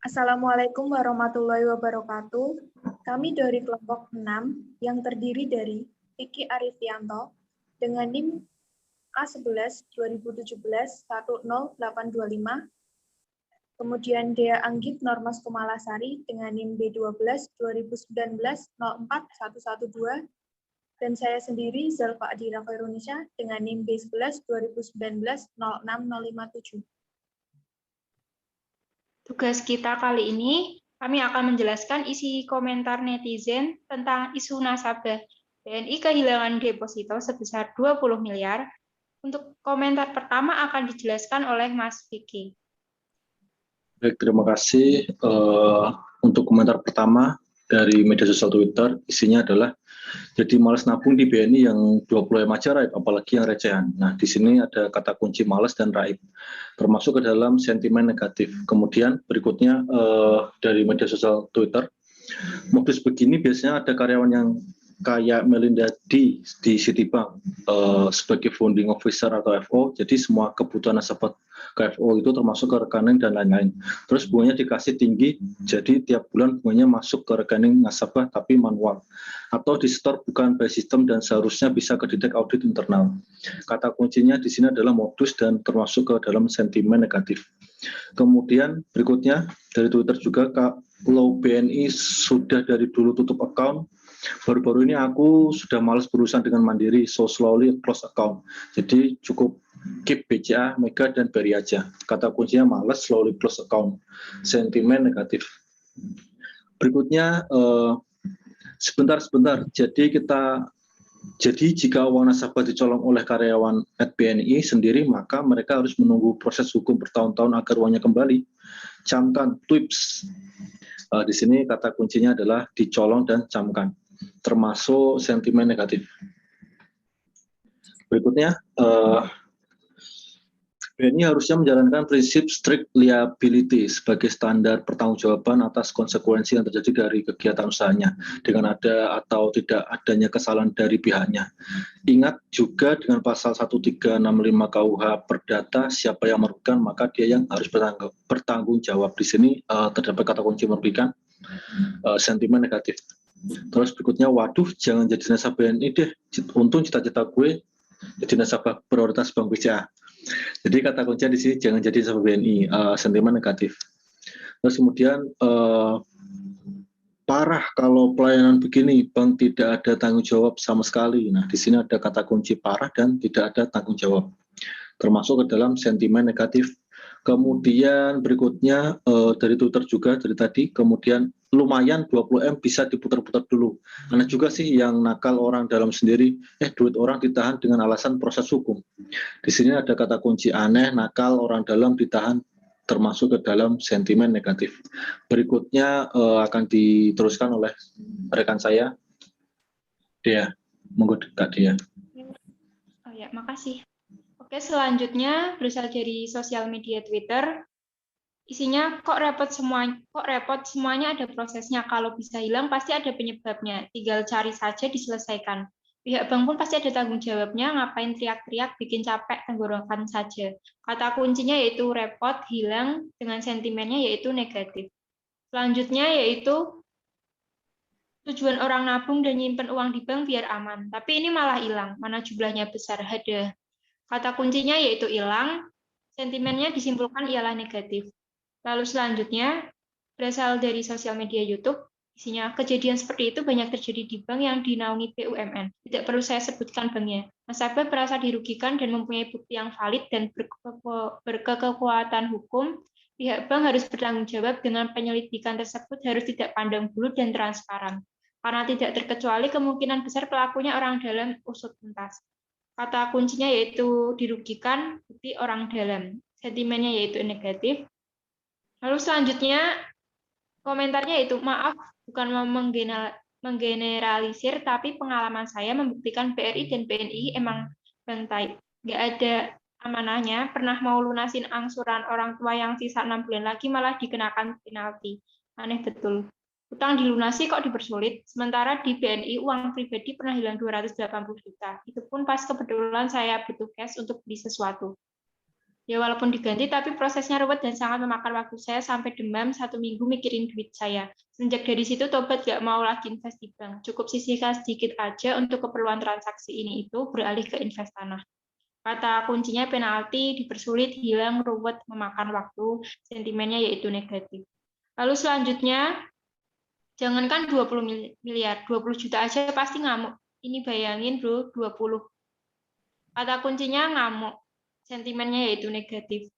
Assalamualaikum warahmatullahi wabarakatuh. Kami dari kelompok 6 yang terdiri dari Vicky Arifianto dengan NIM A11 2017 10825, kemudian Dea Anggit Normas Kumalasari dengan NIM B12 2019 04112, dan saya sendiri Zalfa Adira Khairunisha dengan NIM B11 2019 06057. Tugas kita kali ini, kami akan menjelaskan isi komentar netizen tentang isu nasabah BNI kehilangan deposito sebesar 20 miliar. Untuk komentar pertama akan dijelaskan oleh Mas Vicky. Baik, terima kasih. Untuk komentar pertama dari media sosial Twitter, isinya adalah jadi malas nabung di BNI yang 20M aja raib, apalagi yang recehan. Nah, di sini ada kata kunci malas dan raib, termasuk ke dalam sentimen negatif. Kemudian berikutnya dari media sosial Twitter, modus begini biasanya ada karyawan yang kayak Melinda di Citibank sebagai founding officer atau FO, jadi semua kebutuhan nasabah KFO itu termasuk ke rekening dan lain-lain. Terus bunganya dikasih tinggi, jadi tiap bulan bunganya masuk ke rekening nasabah tapi manual, atau di store bukan by system dan seharusnya bisa kedetek audit internal. Kata kuncinya di sini adalah modus dan termasuk ke dalam sentimen negatif. Kemudian berikutnya dari Twitter juga, kalau BNI sudah dari dulu tutup account, baru-baru ini aku sudah malas berurusan dengan Mandiri, so slowly close account. Jadi cukup keep BCA, Mega, dan BRI aja. Kata kuncinya malas, slowly close account. Sentimen negatif. Berikutnya, sebentar. Jadi jika uang nasabah dicolong oleh karyawan @BNI sendiri, maka mereka harus menunggu proses hukum bertahun-tahun agar uangnya kembali. Camkan, TWIPS. Di sini kata kuncinya adalah dicolong dan camkan, termasuk sentimen negatif. Berikutnya, BNI harusnya menjalankan prinsip strict liability sebagai standar pertanggungjawaban atas konsekuensi yang terjadi dari kegiatan usahanya dengan ada atau tidak adanya kesalahan dari pihaknya. Ingat juga dengan pasal 1365 KUH Perdata, siapa yang merugikan maka dia yang harus bertanggung jawab. Di sini terdapat kata kunci merugikan, sentimen negatif. Terus berikutnya, waduh jangan jadi nasabah BNI deh, untung cita-cita gue jadi nasabah prioritas Bank BCA. Jadi kata kuncinya di sini jangan jadi nasabah BNI, sentimen negatif. Terus kemudian parah kalau pelayanan begini, bank tidak ada tanggung jawab sama sekali. Nah, di sini ada kata kunci parah dan tidak ada tanggung jawab, termasuk ke dalam sentimen negatif. Kemudian berikutnya dari Twitter juga dari tadi, kemudian lumayan 20M bisa diputar-putar dulu. Karena juga sih yang nakal orang dalam sendiri, duit orang ditahan dengan alasan proses hukum. Di sini ada kata kunci aneh, nakal, orang dalam ditahan, termasuk ke dalam sentimen negatif. Berikutnya akan diteruskan oleh rekan saya, Dea. Monggo Kak Dea. Oh ya, makasih. Oke, selanjutnya berasal dari sosial media Twitter. Isinya kok repot semuanya ada prosesnya. Kalau bisa hilang pasti ada penyebabnya. Tinggal cari saja diselesaikan. Pihak bank pun pasti ada tanggung jawabnya. Ngapain teriak-teriak bikin capek tenggorokan saja. Kata kuncinya yaitu repot, hilang, dengan sentimennya yaitu negatif. Selanjutnya yaitu tujuan orang nabung dan nyimpen uang di bank biar aman. Tapi ini malah hilang. Mana jumlahnya besar, ada. Kata kuncinya yaitu hilang, sentimennya disimpulkan ialah negatif. Lalu selanjutnya, berasal dari sosial media YouTube, isinya kejadian seperti itu banyak terjadi di bank yang dinaungi BUMN. Tidak perlu saya sebutkan banknya. Nasabah merasa dirugikan dan mempunyai bukti yang valid dan berkekuatan hukum, pihak bank harus bertanggung jawab dengan penyelidikan tersebut harus tidak pandang bulu dan transparan. Karena tidak terkecuali kemungkinan besar pelakunya orang dalam usut tuntas. Kata kuncinya yaitu dirugikan, bukti orang dalam. Sentimennya yaitu negatif. Lalu selanjutnya, komentarnya yaitu maaf, bukan menggeneralisir, tapi pengalaman saya membuktikan BRI dan BNI emang bantai. Nggak ada amanahnya, pernah mau lunasin angsuran orang tua yang sisa 6 bulan lagi malah dikenakan penalti. Aneh betul. Utang dilunasi kok dipersulit, sementara di BNI uang pribadi pernah hilang 280 juta. Itu pun pas kebetulan saya butuh cash untuk beli sesuatu. Ya walaupun diganti, tapi prosesnya ruwet dan sangat memakan waktu saya sampai demam 1 minggu mikirin duit saya. Sejak dari situ tobat gak mau lagi invest di bank. Cukup sisihkan sedikit aja untuk keperluan transaksi ini itu beralih ke invest tanah. Kata kuncinya penalti, dipersulit, hilang, ruwet, memakan waktu, sentimennya yaitu negatif. Lalu selanjutnya, jangankan 20 miliar, 20 juta aja pasti ngamuk. Ini bayangin bro, 20. Kata kuncinya ngamuk. Sentimennya yaitu negatif.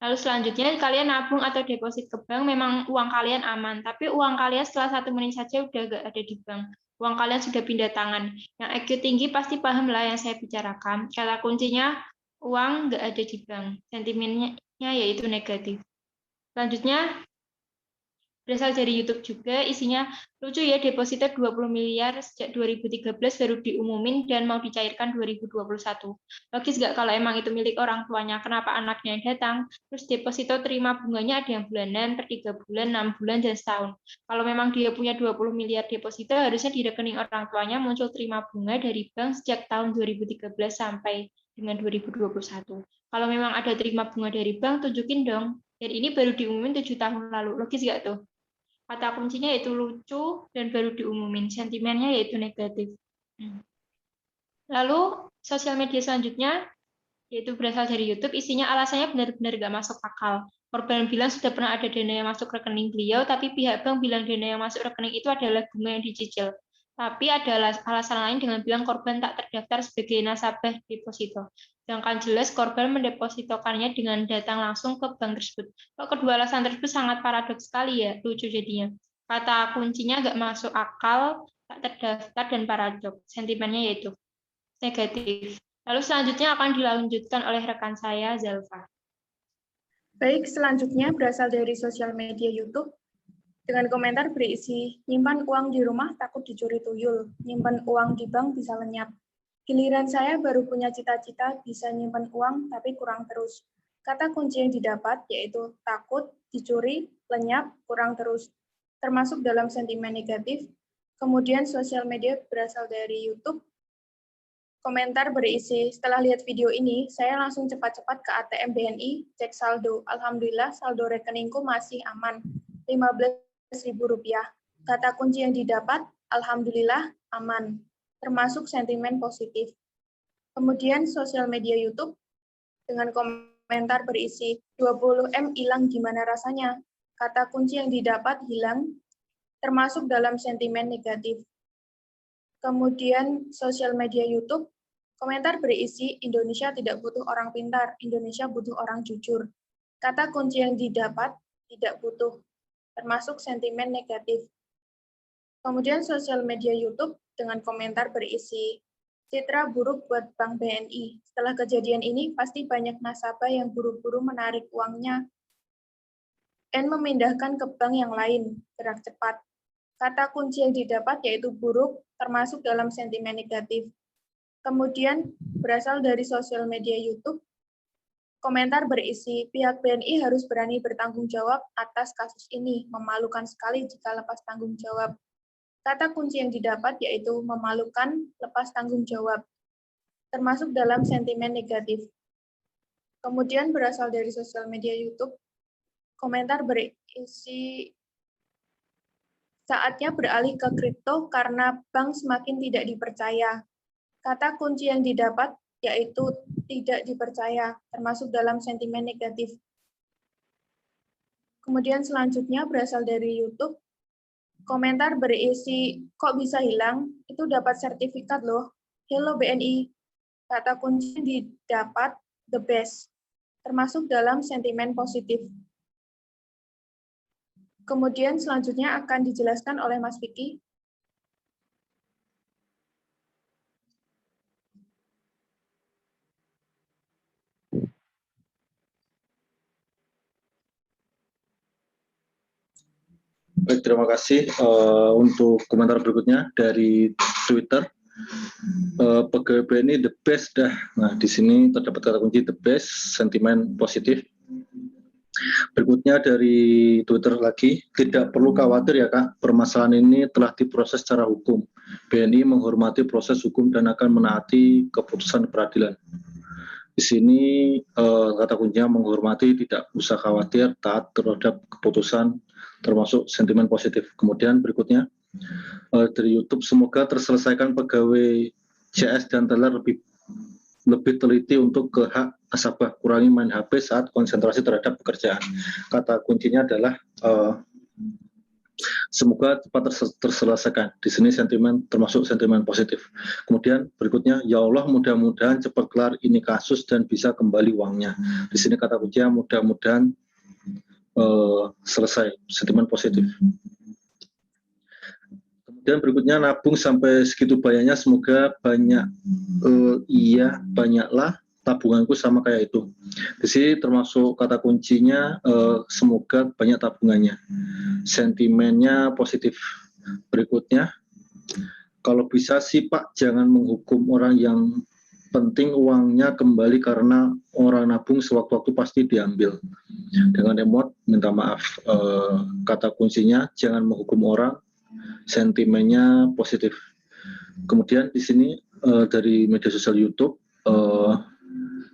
Lalu selanjutnya kalian nabung atau deposit ke bank, memang uang kalian aman, tapi uang kalian setelah 1 menit saja udah nggak ada di bank. Uang kalian sudah pindah tangan. Yang IQ tinggi pasti paham lah yang saya bicarakan. Kata kuncinya uang nggak ada di bank. Sentimennya yaitu negatif. Selanjutnya berasal dari YouTube juga, isinya lucu ya, deposito 20 miliar sejak 2013 baru diumumin dan mau dicairkan 2021. Logis nggak kalau emang itu milik orang tuanya, kenapa anaknya yang datang? Terus deposito terima bunganya ada yang bulanan, per 3 bulan, 6 bulan, dan setahun. Kalau memang dia punya 20 miliar deposito, harusnya di rekening orang tuanya muncul terima bunga dari bank sejak tahun 2013 sampai dengan 2021. Kalau memang ada terima bunga dari bank, tunjukin dong. Dan ini baru diumumin 7 tahun lalu. Logis nggak tuh? Kata kuncinya yaitu lucu dan baru diumumin. Sentimennya yaitu negatif. Lalu sosial media selanjutnya yaitu berasal dari YouTube, isinya alasannya benar-benar nggak masuk akal. Korban bilang sudah pernah ada dana yang masuk rekening beliau, tapi pihak bank bilang dana yang masuk rekening itu adalah bunga yang dicicil. Tapi ada alasan lain dengan bilang korban tak terdaftar sebagai nasabah deposito. Sedangkan jelas korban mendepositokannya dengan datang langsung ke bank tersebut. Kok kedua alasan tersebut sangat paradoks sekali ya, lucu jadinya. Kata kuncinya nggak masuk akal, tak terdaftar, dan paradoks. Sentimennya yaitu negatif. Lalu selanjutnya akan dilanjutkan oleh rekan saya, Zalfa. Baik, selanjutnya berasal dari sosial media YouTube dengan komentar berisi, nyimpan uang di rumah takut dicuri tuyul, nyimpan uang di bank bisa lenyap. Giliran saya baru punya cita-cita bisa nyimpan uang tapi kurang terus. Kata kunci yang didapat yaitu takut, dicuri, lenyap, kurang terus, termasuk dalam sentimen negatif. Kemudian sosial media berasal dari YouTube. Komentar berisi, setelah lihat video ini, saya langsung cepat-cepat ke ATM BNI, cek saldo. Alhamdulillah, saldo rekeningku masih aman, Rp15.000. Kata kunci yang didapat, Alhamdulillah, aman, termasuk sentimen positif. Kemudian sosial media YouTube dengan komentar berisi, 20M hilang gimana rasanya? Kata kunci yang didapat hilang, termasuk dalam sentimen negatif. Kemudian sosial media YouTube, komentar berisi Indonesia tidak butuh orang pintar, Indonesia butuh orang jujur. Kata kunci yang didapat tidak butuh, termasuk sentimen negatif. Kemudian sosial media YouTube dengan komentar berisi citra buruk buat Bank BNI. Setelah kejadian ini, pasti banyak nasabah yang buru-buru menarik uangnya dan memindahkan ke bank yang lain, gerak cepat. Kata kunci yang didapat yaitu buruk, termasuk dalam sentimen negatif. Kemudian berasal dari sosial media YouTube, komentar berisi, pihak BNI harus berani bertanggung jawab atas kasus ini, memalukan sekali jika lepas tanggung jawab. Kata kunci yang didapat yaitu memalukan, lepas tanggung jawab, termasuk dalam sentimen negatif. Kemudian berasal dari sosial media YouTube, komentar berisi, saatnya beralih ke kripto karena bank semakin tidak dipercaya. Kata kunci yang didapat yaitu tidak dipercaya, termasuk dalam sentimen negatif. Kemudian selanjutnya berasal dari YouTube, komentar berisi, kok bisa hilang? Itu dapat sertifikat loh. Hello BNI. Kata kunci yang didapat the best, termasuk dalam sentimen positif. Kemudian selanjutnya akan dijelaskan oleh Mas Vicky. Baik, terima kasih. Untuk komentar berikutnya dari Twitter. Pegawai BNI the best dah. Nah, di sini terdapat kata kunci the best, sentimen positif. Berikutnya dari Twitter lagi, tidak perlu khawatir ya Kak, permasalahan ini telah diproses secara hukum. BNI menghormati proses hukum dan akan menaati keputusan peradilan. Di Di sini kata kuncinya menghormati, tidak usah khawatir, taat terhadap keputusan, termasuk sentimen positif. Kemudian berikutnya dari YouTube, semoga terselesaikan pegawai CS dan teller lebih teliti untuk ke hak nasabah, kurangi main HP saat konsentrasi terhadap pekerjaan. Kata kuncinya adalah semoga cepat terselesaikan. Di sini sentimen termasuk sentimen positif. Kemudian berikutnya, ya Allah mudah-mudahan cepat kelar ini kasus dan bisa kembali uangnya. Di sini kata kuncinya mudah-mudahan selesai, sentimen positif. Kemudian berikutnya, nabung sampai segitu banyaknya, semoga banyak, iya banyaklah tabunganku sama kayak itu. Di sini termasuk kata kuncinya semoga banyak tabungannya. Sentimennya positif. Berikutnya, kalau bisa sih Pak jangan menghukum orang yang penting uangnya kembali karena orang nabung sewaktu-waktu pasti diambil. Dengan emot minta maaf. Kata kuncinya jangan menghukum orang, sentimennya positif. Kemudian di sini dari media sosial YouTube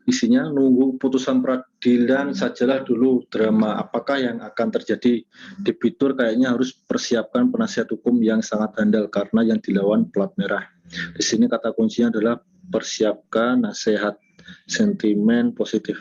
isinya nunggu putusan peradilan sajalah dulu, drama apakah yang akan terjadi. Debitur kayaknya harus persiapkan penasihat hukum yang sangat handal karena yang dilawan plat merah. Di sini kata kuncinya adalah persiapkan nasihat, sentimen positif.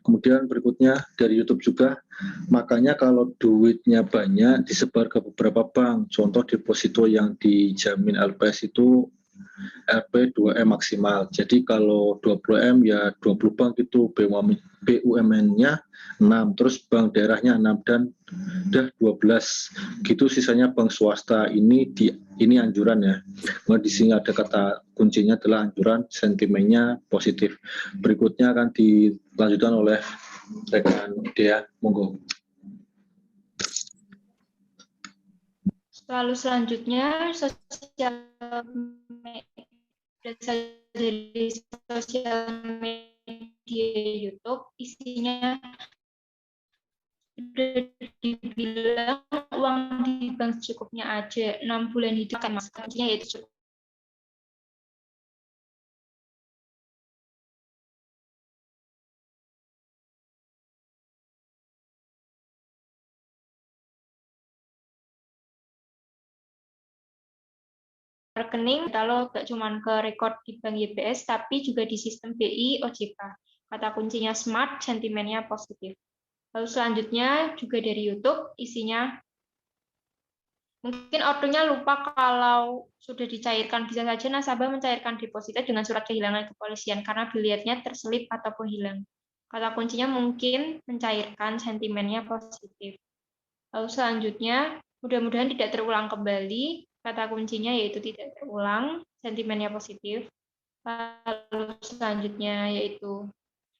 Kemudian berikutnya dari YouTube juga, makanya kalau duitnya banyak disebar ke beberapa bank, contoh deposito yang dijamin LPS itu RP 2M maksimal. Jadi kalau 20M ya 20 bank itu BUMN-nya 6, terus bank daerahnya 6 dan udah 12. Gitu sisanya bank swasta. Ini anjuran ya. Nah, di sini ada kata kuncinya adalah anjuran, sentimennya positif. Berikutnya akan dilanjutkan oleh rekan Dea, monggo. Lalu selanjutnya dari sosial media YouTube, isinya sudah dibilang uang di bank secukupnya aja, 6 bulan hidup kan maksudnya yaitu cukup. Rekening kalau nggak cuma ke rekor di bank YBS, tapi juga di sistem BI OJK. Kata kuncinya smart, sentimennya positif. Lalu selanjutnya juga dari YouTube, isinya mungkin ordernya lupa kalau sudah dicairkan. Bisa saja nasabah mencairkan deposito dengan surat kehilangan kepolisian karena bilietnya terselip ataupun hilang. Kata kuncinya mungkin mencairkan, sentimennya positif. Lalu selanjutnya, mudah-mudahan tidak terulang kembali. Kata kuncinya yaitu tidak terulang, sentimennya positif. Lalu selanjutnya yaitu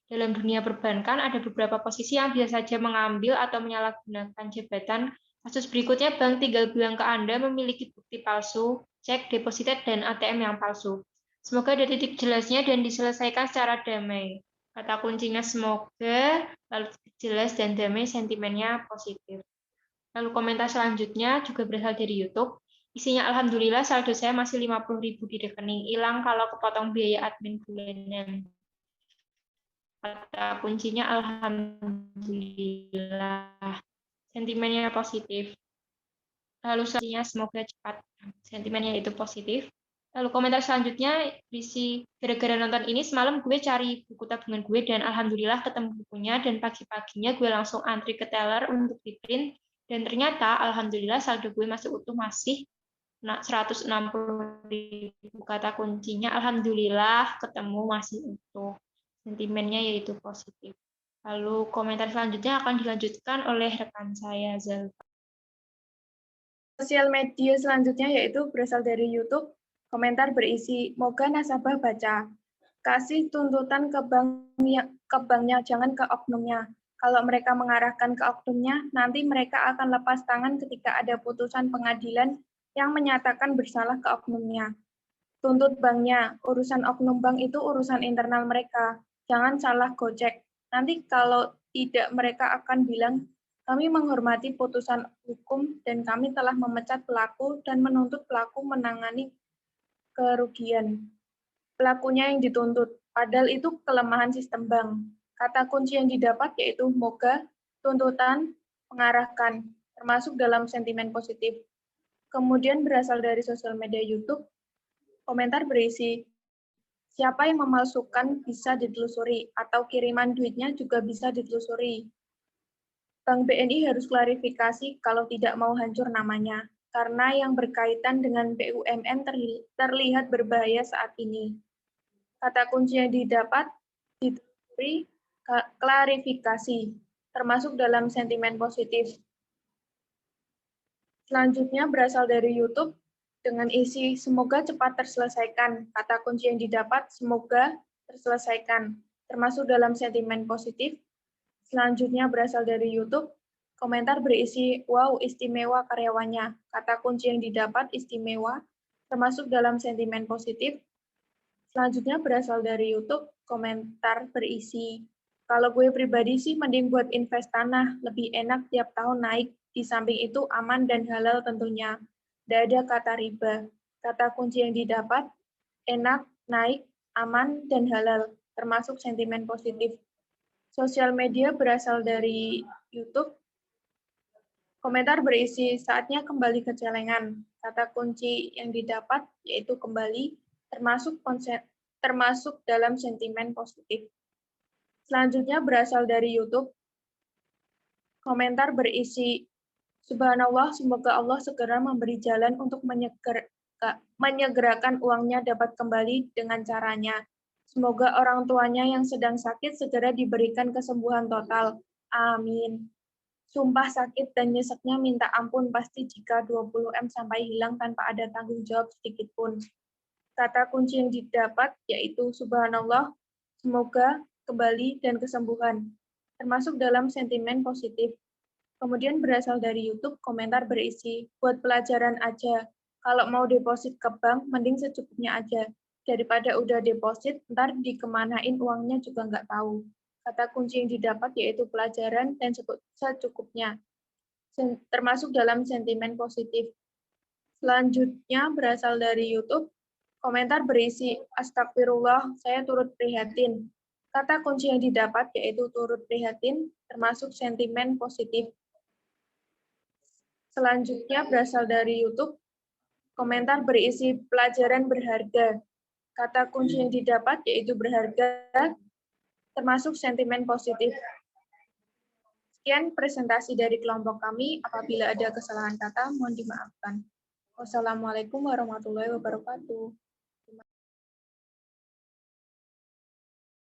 dalam dunia perbankan ada beberapa posisi yang bisa saja mengambil atau menyalahgunakan jabatan. Kasus berikutnya, bank tinggal bilang ke Anda memiliki bukti palsu, cek, deposito, dan ATM yang palsu. Semoga ada titik jelasnya dan diselesaikan secara damai. Kata kuncinya semoga, lalu jelas dan damai, sentimennya positif. Lalu komentar selanjutnya juga berasal dari YouTube. Isinya alhamdulillah saldo saya masih 50.000 di rekening, hilang kalau kepotong biaya admin bulanan. Kata kuncinya alhamdulillah. Sentimennya positif. Lalu selanjutnya semoga cepat. Sentimennya itu positif. Lalu komentar selanjutnya berisi gara-gara nonton ini semalam gue cari buku tabungan gue dan alhamdulillah ketemu bukunya dan pagi-paginya gue langsung antri ke teller untuk di-print dan ternyata alhamdulillah saldo gue masih utuh, masih 160.000. Kata kuncinya alhamdulillah ketemu masih utuh. Sentimennya yaitu positif. Lalu komentar selanjutnya akan dilanjutkan oleh rekan saya Zalfa. Sosial media selanjutnya yaitu berasal dari YouTube. Komentar berisi, moga nasabah baca. Kasih tuntutan ke banknya, jangan ke oknumnya. Kalau mereka mengarahkan ke oknumnya, nanti mereka akan lepas tangan ketika ada putusan pengadilan yang menyatakan bersalah ke oknumnya. Tuntut banknya, urusan oknum bank itu urusan internal mereka. Jangan salah gocek. Nanti kalau tidak mereka akan bilang, kami menghormati putusan hukum dan kami telah memecat pelaku dan menuntut pelaku menangani kerugian. Pelakunya yang dituntut. Padahal itu kelemahan sistem bank. Kata kunci yang didapat yaitu moga, tuntutan, mengarahkan, termasuk dalam sentimen positif. Kemudian berasal dari sosial media YouTube, komentar berisi, siapa yang memalsukan bisa ditelusuri, atau kiriman duitnya juga bisa ditelusuri. Bank BNI harus klarifikasi kalau tidak mau hancur namanya, karena yang berkaitan dengan BUMN terlihat berbahaya saat ini. Kata kunci yang didapat ditelusuri, klarifikasi, termasuk dalam sentimen positif. Selanjutnya berasal dari YouTube dengan isi semoga cepat terselesaikan. Kata kunci yang didapat semoga terselesaikan, termasuk dalam sentimen positif. Selanjutnya berasal dari YouTube, komentar berisi wow istimewa karyawannya. Kata kunci yang didapat istimewa, termasuk dalam sentimen positif. Selanjutnya berasal dari YouTube, komentar berisi kalau gue pribadi sih mending buat invest tanah, lebih enak tiap tahun naik. Di samping itu aman dan halal tentunya. Tidak ada kata riba. Kata kunci yang didapat, enak, naik, aman, dan halal, termasuk sentimen positif. Sosial media berasal dari YouTube, komentar berisi saatnya kembali ke celengan. Kata kunci yang didapat yaitu kembali, termasuk dalam sentimen positif. Selanjutnya berasal dari YouTube, komentar berisi Subhanallah, semoga Allah segera memberi jalan untuk menyegerakan uangnya dapat kembali dengan caranya. Semoga orang tuanya yang sedang sakit segera diberikan kesembuhan total. Amin. Sumpah sakit dan nyeseknya minta ampun pasti jika 20M sampai hilang tanpa ada tanggung jawab sedikit pun. Kata kunci yang didapat yaitu Subhanallah, semoga, kembali, dan kesembuhan. Termasuk dalam sentimen positif. Kemudian berasal dari YouTube, komentar berisi, buat pelajaran aja. Kalau mau deposit ke bank, mending secukupnya aja. Daripada udah deposit, ntar dikemanain uangnya juga nggak tahu. Kata kunci yang didapat yaitu pelajaran dan secukupnya. Termasuk dalam sentimen positif. Selanjutnya berasal dari YouTube, komentar berisi, astagfirullah, saya turut prihatin. Kata kunci yang didapat yaitu turut prihatin, termasuk sentimen positif. Selanjutnya berasal dari YouTube, komentar berisi pelajaran berharga. Kata kunci yang didapat yaitu berharga, termasuk sentimen positif. Sekian presentasi dari kelompok kami. Apabila ada kesalahan kata, mohon dimaafkan. Wassalamualaikum warahmatullahi wabarakatuh.